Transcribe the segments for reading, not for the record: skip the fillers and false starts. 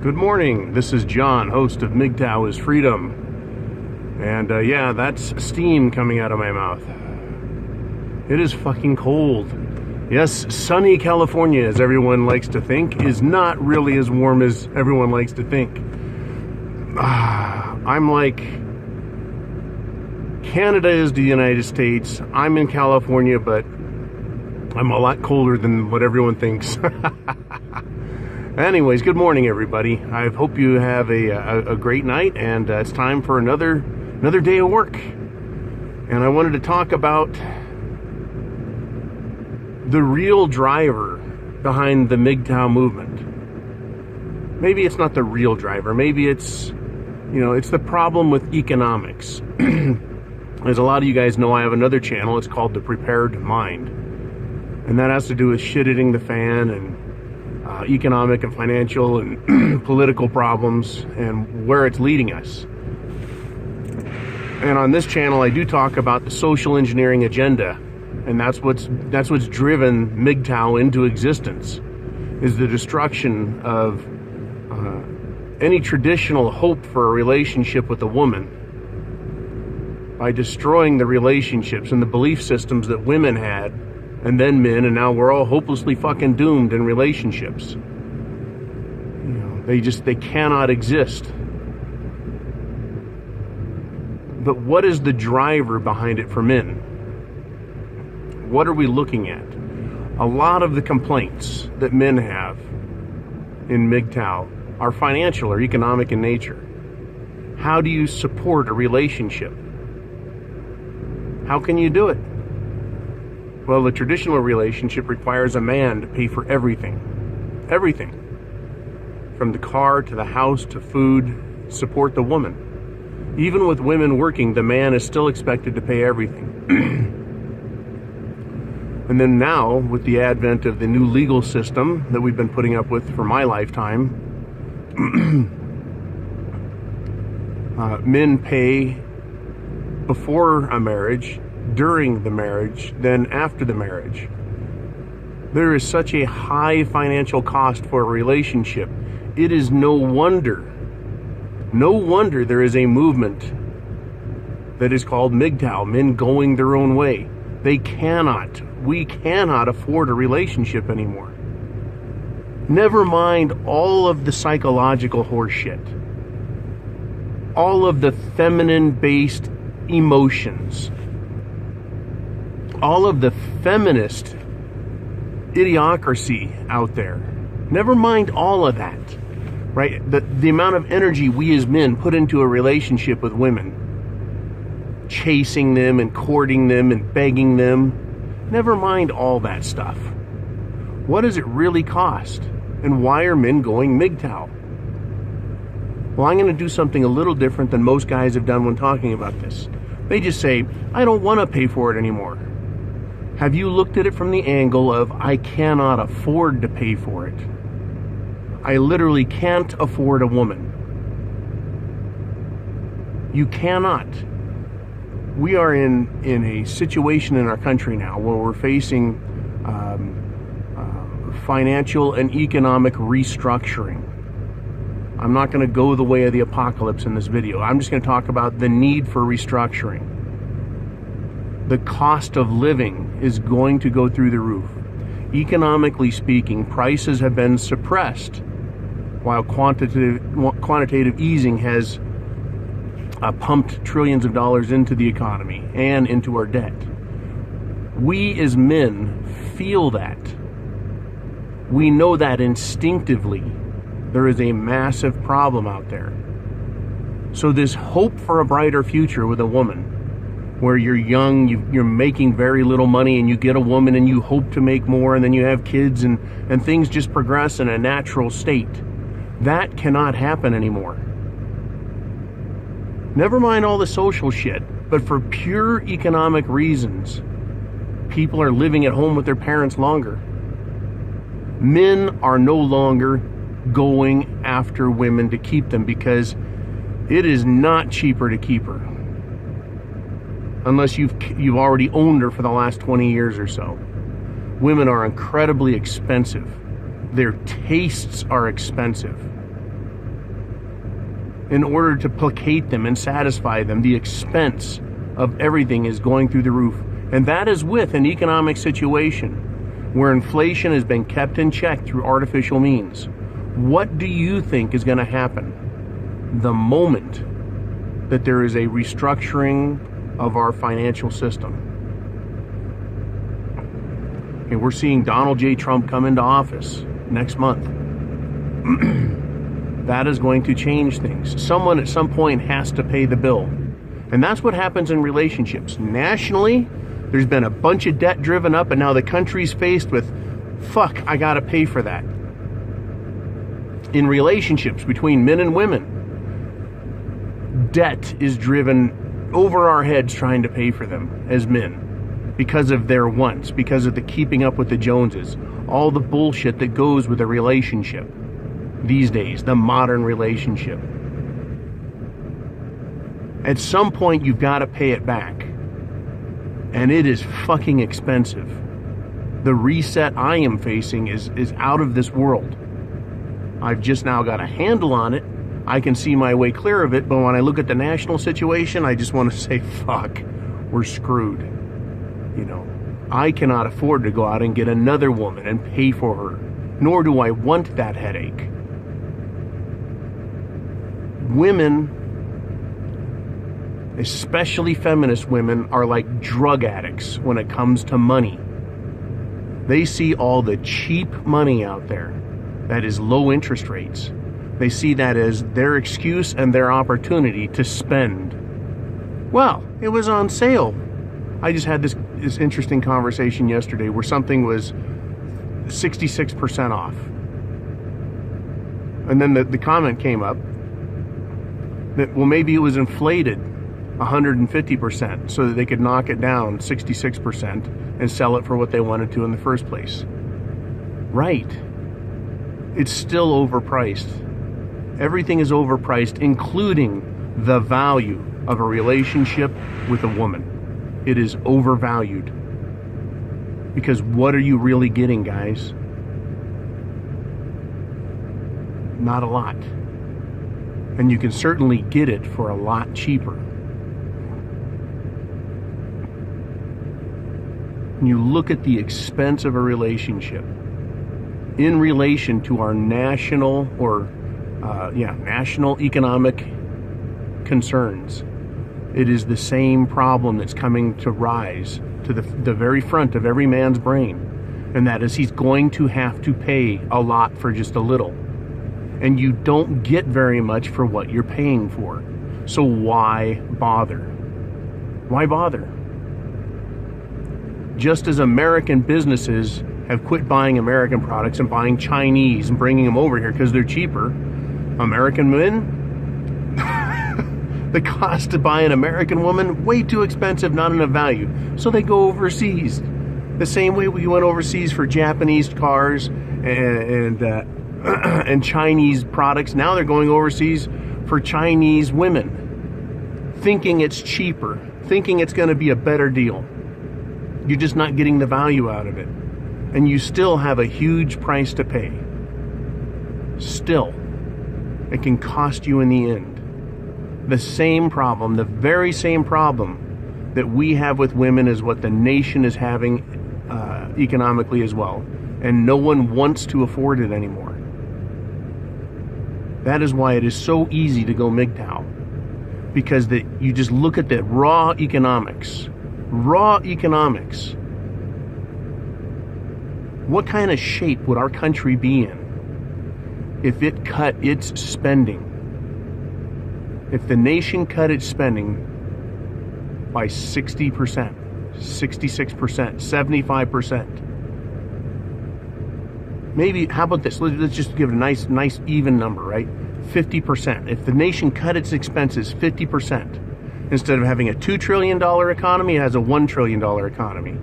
Good morning, this is John, host of MGTOW is Freedom. And yeah, that's steam coming out of my mouth. It is fucking cold. Yes, sunny California, as everyone likes to think, is not really as warm as everyone likes to think. I'm like, Canada is the United States. I'm in California, but I'm a lot colder than what everyone thinks. Anyways, good morning, everybody. I hope you have a great night, and it's time for another day of work. And I wanted to talk about the real driver behind the MGTOW movement. Maybe it's not the real driver. Maybe it's, it's the problem with economics. As a lot of you guys know, I have another channel. It's called The Prepared Mind. And that has to do with shit hitting the fan and economic and financial and political problems and where it's leading us. And on this channel, I do talk about the social engineering agenda, and that's what's driven MGTOW into existence, is the destruction of any traditional hope for a relationship with a woman by destroying the relationships and the belief systems that women had, and then men, and now we're all hopelessly fucking doomed in relationships. They cannot exist. But what is the driver behind it for men? What are we looking at? A lot of the complaints that men have in MGTOW are financial or economic in nature. How do you support a relationship? How can you do it? Well, the traditional relationship requires a man to pay for everything. Everything. From the car to the house to food, support the woman. Even with women working, the man is still expected to pay everything. And then now, with the advent of the new legal system that we've been putting up with for my lifetime, men pay before a marriage, during the marriage, then after the marriage. There is such a high financial cost for a relationship. It is no wonder there is a movement that is called MGTOW, men going their own way. We cannot afford a relationship anymore. Never mind all of the psychological horseshit, all of the feminine-based emotions, all of the feminist idiocracy out there. Never mind all of that, right? The amount of energy we as men put into a relationship with women, chasing them and courting them and begging them. Never mind all that stuff. What does it really cost? And why are men going MGTOW? Well, I'm going to do something a little different than most guys have done when talking about this. They just say, I don't want to pay for it anymore. Have you looked at it from the angle of, I cannot afford to pay for it? I literally can't afford a woman. You cannot. We are in a situation in our country now where we're facing financial and economic restructuring. I'm not going to go the way of the apocalypse in this video. I'm just going to talk about the need for restructuring. The cost of living is going to go through the roof. Economically speaking, prices have been suppressed while quantitative easing has pumped trillions of dollars into the economy and into our debt. We as men feel that. We know that instinctively. There is a massive problem out there. So this hope for a brighter future with a woman, where you're young, you're making very little money, and you get a woman and you hope to make more, and then you have kids, and things just progress in a natural state. That cannot happen anymore. Never mind all the social shit, but for pure economic reasons, people are living at home with their parents longer. Men are no longer going after women to keep them because it is not cheaper to keep her. Unless you've already owned her for the last 20 years or so. Women are incredibly expensive. Their tastes are expensive. in order to placate them and satisfy them. The expense of everything is going through the roof. And that is with an economic situation where inflation has been kept in check through artificial means. What do you think is going to happen the moment that there is a restructuring of our financial system? Okay, we're seeing Donald J. Trump come into office next month. That is going to change things. Someone at some point has to pay the bill. And that's what happens in relationships. Nationally, there's been a bunch of debt driven up, and now the country's faced with, fuck, I gotta pay for that. In relationships between men and women, debt is driven over our heads trying to pay for them as men because of their wants, because of the keeping up with the Joneses, all the bullshit that goes with a relationship these days, the modern relationship. At some point, you've got to pay it back. And it is fucking expensive. The reset I am facing is out of this world. I've just now got a handle on it. I can see my way clear of it, but when I look at the national situation, I just want to say, fuck, we're screwed. You know, I cannot afford to go out and get another woman and pay for her, nor do I want that headache. Women, especially feminist women, are like drug addicts when it comes to money. They see all the cheap money out there that is low interest rates. They see that as their excuse and their opportunity to spend. Well, it was on sale. I just had this interesting conversation yesterday where something was 66% off. And then the comment came up that, well, maybe it was inflated 150% so that they could knock it down 66% and sell it for what they wanted to in the first place. Right. It's still overpriced. Everything is overpriced, including the value of a relationship with a woman. It is overvalued. Because what are you really getting, guys? Not a lot. And you can certainly get it for a lot cheaper. When you look at the expense of a relationship in relation to our national national economic concerns, it is the same problem that's coming to rise to the very front of every man's brain. And that is, he's going to have to pay a lot for just a little. And you don't get very much for what you're paying for. So why bother? Why bother? Just as American businesses have quit buying American products and buying Chinese and bringing them over here because they're cheaper, American men, the cost to buy an American woman, way too expensive, not enough value. So they go overseas. The same way we went overseas for Japanese cars and Chinese products. Now they're going overseas for Chinese women, thinking it's cheaper, thinking it's going to be a better deal. You're just not getting the value out of it. And you still have a huge price to pay. Still, it can cost you in the end. The same problem, the very same problem that we have with women is what the nation is having economically as well. And no one wants to afford it anymore. That is why it is so easy to go MGTOW. Because you just look at the raw economics. Raw economics. What kind of shape would our country be in if it cut its spending? If the nation cut its spending by 60%, 66%, 75%. Maybe, how about this? Let's just give it a nice even number, right? 50%. If the nation cut its expenses 50%, instead of having a $2 trillion economy, it has a $1 trillion economy.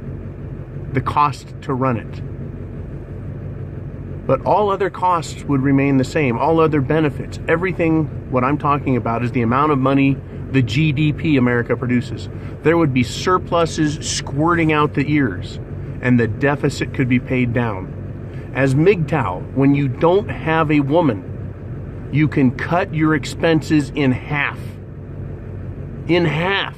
The cost to run it. But all other costs would remain the same. All other benefits. Everything, what I'm talking about is the amount of money, the GDP America produces. There would be surpluses squirting out the ears, and the deficit could be paid down. As MGTOW, when you don't have a woman you can cut your expenses in half. In half.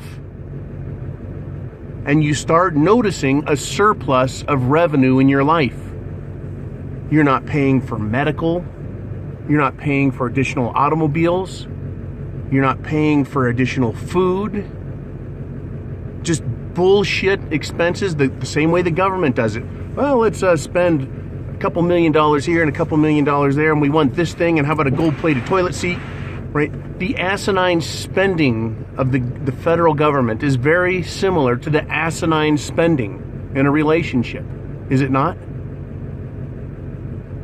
And you start noticing a surplus of revenue in your life. You're not paying for medical. You're not paying for additional automobiles. You're not paying for additional food. Just bullshit expenses the same way the government does it. Well, let's spend a couple $1 million here and a couple $1 million there, and we want this thing, and how about a gold-plated toilet seat, right? The asinine spending of the federal government is very similar to the asinine spending in a relationship, is it not?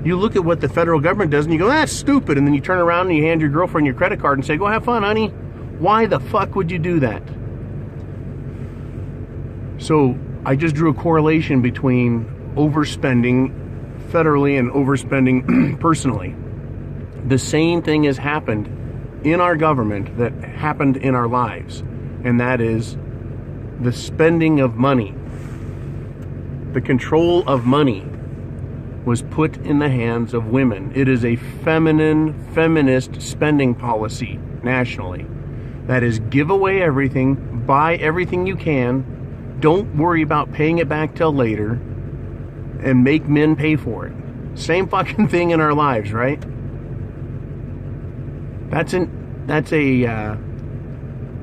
You look at what the federal government does and you go, that's stupid, and then you turn around and you hand your girlfriend your credit card and say, go have fun, honey. Why the fuck would you do that? So I just drew a correlation between overspending federally and overspending personally. The same thing has happened in our government that happened in our lives, and that is the spending of money. The control of money was put in the hands of women. It is a feminist spending policy nationally. That is, give away everything, buy everything you can, don't worry about paying it back till later, and make men pay for it. Same fucking thing in our lives, right? That's a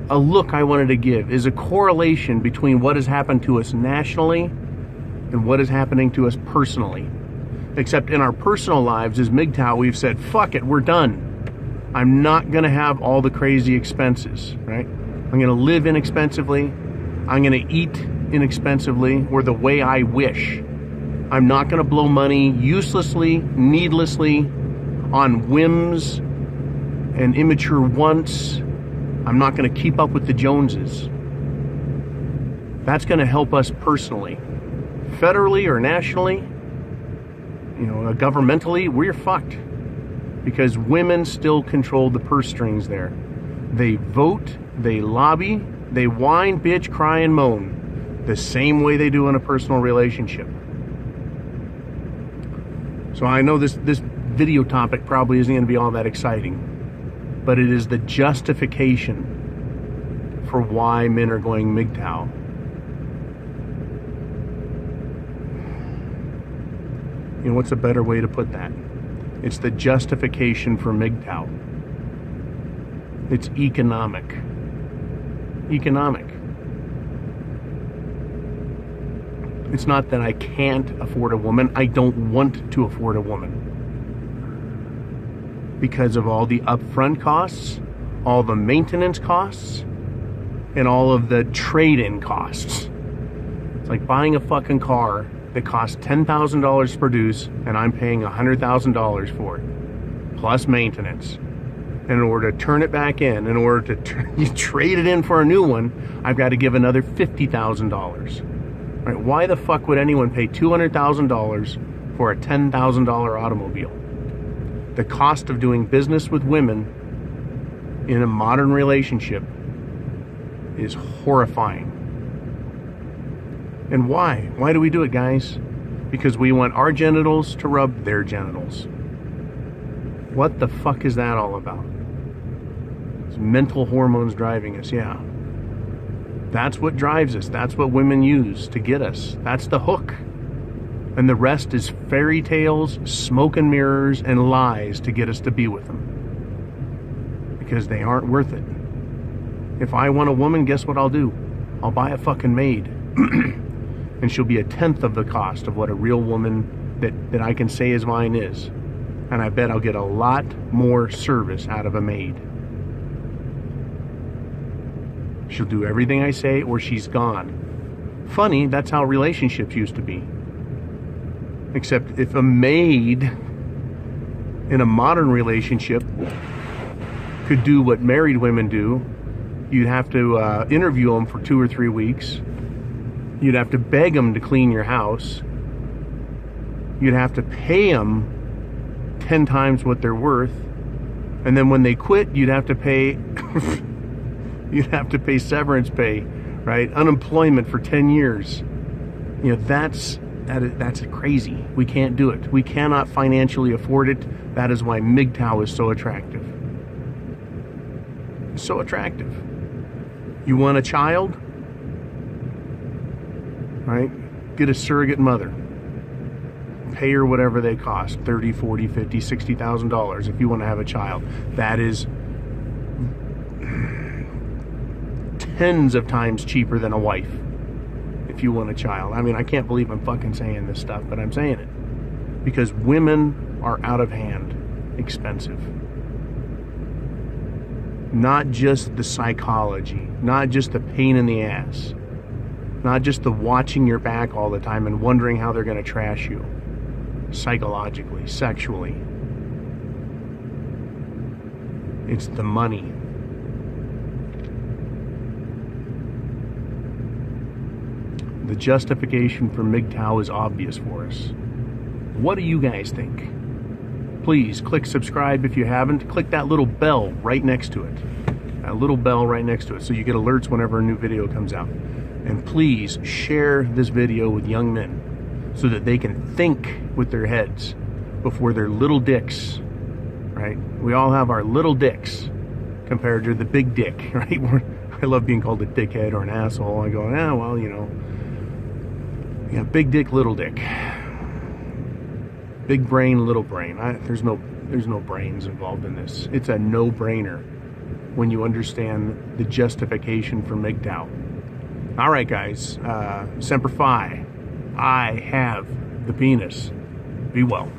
look I wanted to give, is a correlation between what has happened to us nationally and what is happening to us personally. Except in our personal lives as MGTOW, we've said, fuck it, we're done. I'm not going to have all the crazy expenses, right? I'm going to live inexpensively. I'm going to eat inexpensively, or the way I wish. I'm not going to blow money uselessly, needlessly, on whims and immature wants. I'm not going to keep up with the Joneses. That's going to help us personally. Federally or nationally, governmentally, we're fucked. Because women still control the purse strings there. They vote, they lobby, they whine, bitch, cry, and moan. The same way they do in a personal relationship. So I know this video topic probably isn't going to be all that exciting, but it is the justification for why men are going MGTOW. What's a better way to put that? It's the justification for MGTOW. It's economic. Economic. It's not that I can't afford a woman. I don't want to afford a woman. Because of all the upfront costs, all the maintenance costs, and all of the trade-in costs. It's like buying a fucking car that costs $10,000 to produce, and I'm paying $100,000 for it, plus maintenance. And in order to turn it back in order to trade it in for a new one, I've got to give another $50,000. Right? Why the fuck would anyone pay $200,000 for a $10,000 automobile? The cost of doing business with women in a modern relationship is horrifying. And why? Why do we do it, guys? Because we want our genitals to rub their genitals. What the fuck is that all about? It's mental hormones driving us, yeah. That's what drives us. That's what women use to get us. That's the hook. And the rest is fairy tales, smoke and mirrors, and lies to get us to be with them. Because they aren't worth it. If I want a woman, guess what I'll do? I'll buy a fucking maid. And she'll be 1/10 of the cost of what a real woman that I can say is mine is. And I bet I'll get a lot more service out of a maid. She'll do everything I say, or she's gone. Funny, that's how relationships used to be. Except if a maid in a modern relationship could do what married women do, you'd have to interview them for 2 or 3 weeks. You'd have to beg them to clean your house. You'd have to pay them 10 times what they're worth. And then when they quit, you'd have to pay severance pay, right? Unemployment for 10 years. That's That's crazy. We can't do it. We cannot financially afford it. That is why MGTOW is so attractive. So attractive. You want a child? Right? Get a surrogate mother. Pay her whatever they cost, $30, $40, $50, $60,000 if you want to have a child. That is tens of times cheaper than a wife if you want a child. I mean, I can't believe I'm fucking saying this stuff, but I'm saying it. Because women are out of hand expensive. Not just the psychology, not just the pain in the ass, not just the watching your back all the time and wondering how they're going to trash you. Psychologically, sexually. It's the money. The justification for MGTOW is obvious for us. What do you guys think? Please click subscribe if you haven't. Click that little bell right next to it. That little bell right next to it so you get alerts whenever a new video comes out. And please share this video with young men so that they can think with their heads before their little dicks, right? We all have our little dicks compared to the big dick, right? I love being called a dickhead or an asshole. I go, yeah, well, you know, yeah, big dick, little dick. Big brain, little brain. There's no brains involved in this. It's a no-brainer when you understand the justification for MGTOW. All right, guys. Semper Fi. I have the penis. Be well.